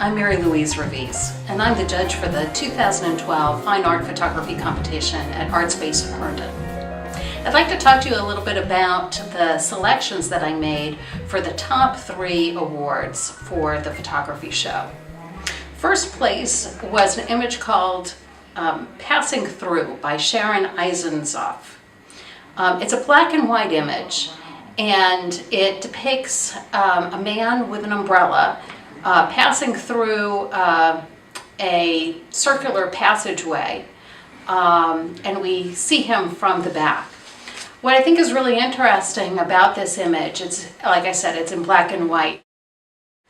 I'm Mary Louise Revis, and I'm the judge for the 2012 Fine Art Photography Competition at ArtSpace in Herndon. I'd like to talk to you a little bit about the selections that I made for the top 3 awards for the photography show. First place was an image called Passing Through by Sharon Eisenzoff. It's a black and white image, and it depicts a man with an umbrella passing through a circular passageway, and we see him from the back. What I think is really interesting about this image, it's, like I said, it's in black and white,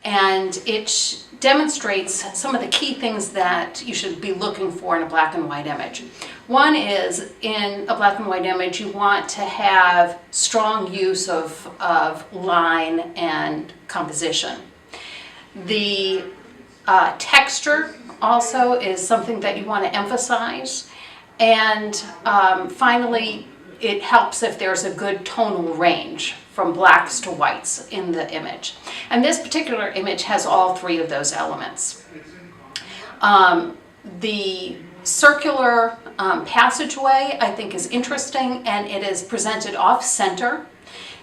and it demonstrates some of the key things that you should be looking for in a black and white image. One is, in a black and white image, you want to have strong use of line and composition. The texture also is something that you want to emphasize, and finally, it helps if there's a good tonal range from blacks to whites in the image. And this particular image has all 3 of those elements. The circular passageway, I think, is interesting, and it is presented off-center.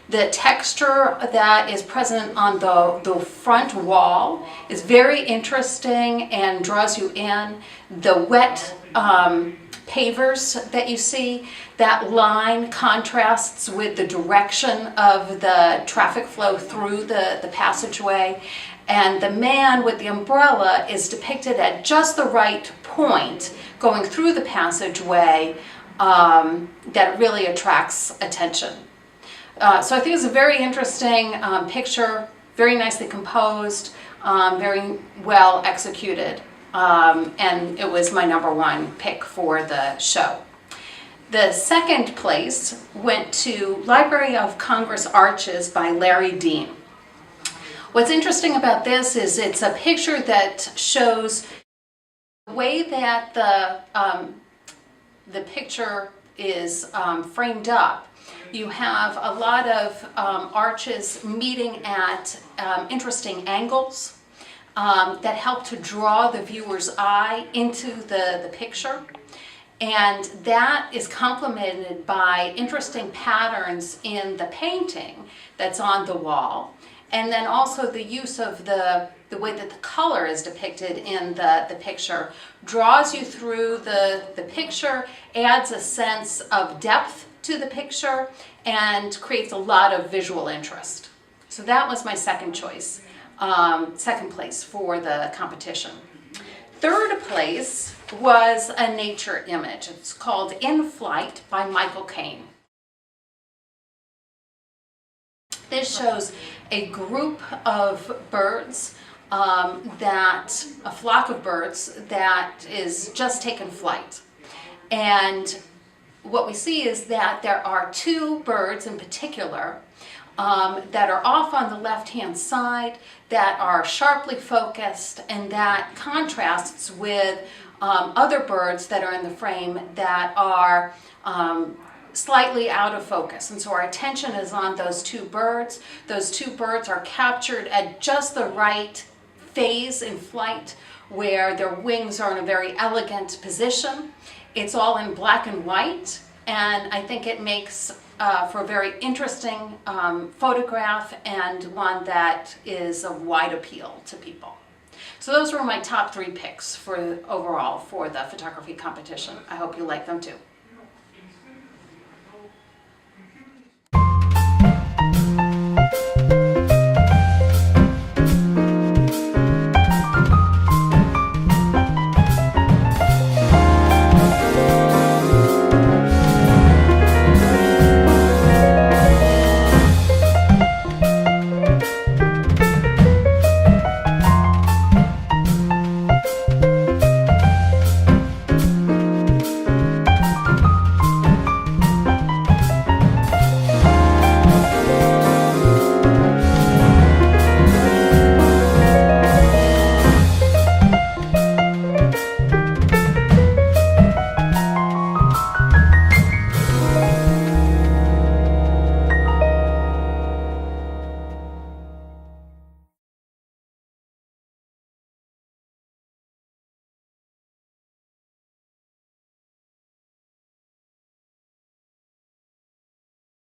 The texture that is present on the front wall is very interesting and draws you in. The wet pavers that you see, that line contrasts with the direction of the traffic flow through the passageway, and the man with the umbrella is depicted at just the right point going through the passageway that really attracts attention. So I think it's a very interesting picture, very nicely composed, very well executed. And it was my #1 pick for the show. The second place went to Library of Congress Arches by Larry Dean. What's interesting about this is it's a picture that shows the way that the picture is framed up. You have a lot of arches meeting at interesting angles that help to draw the viewer's eye into the picture, and that is complemented by interesting patterns in the painting that's on the wall, and then also the use of the way that the color is depicted in the picture draws you through the picture, adds a sense of depth to the picture, and creates a lot of visual interest. So that was my second choice. Second place for the competition. Third place was a nature image. It's called In Flight by Michael Caine. This shows a group of birds, a flock of birds that is just taken flight. And what we see is that there are 2 birds in particular that are off on the left-hand side, that are sharply focused, and that contrasts with other birds that are in the frame that are slightly out of focus. And so our attention is on those 2 birds. Those 2 birds are captured at just the right phase in flight where their wings are in a very elegant position. It's all in black and white, and I think it makes for a very interesting photograph, and one that is of wide appeal to people. So those were my top 3 picks for overall for the photography competition. I hope you like them too.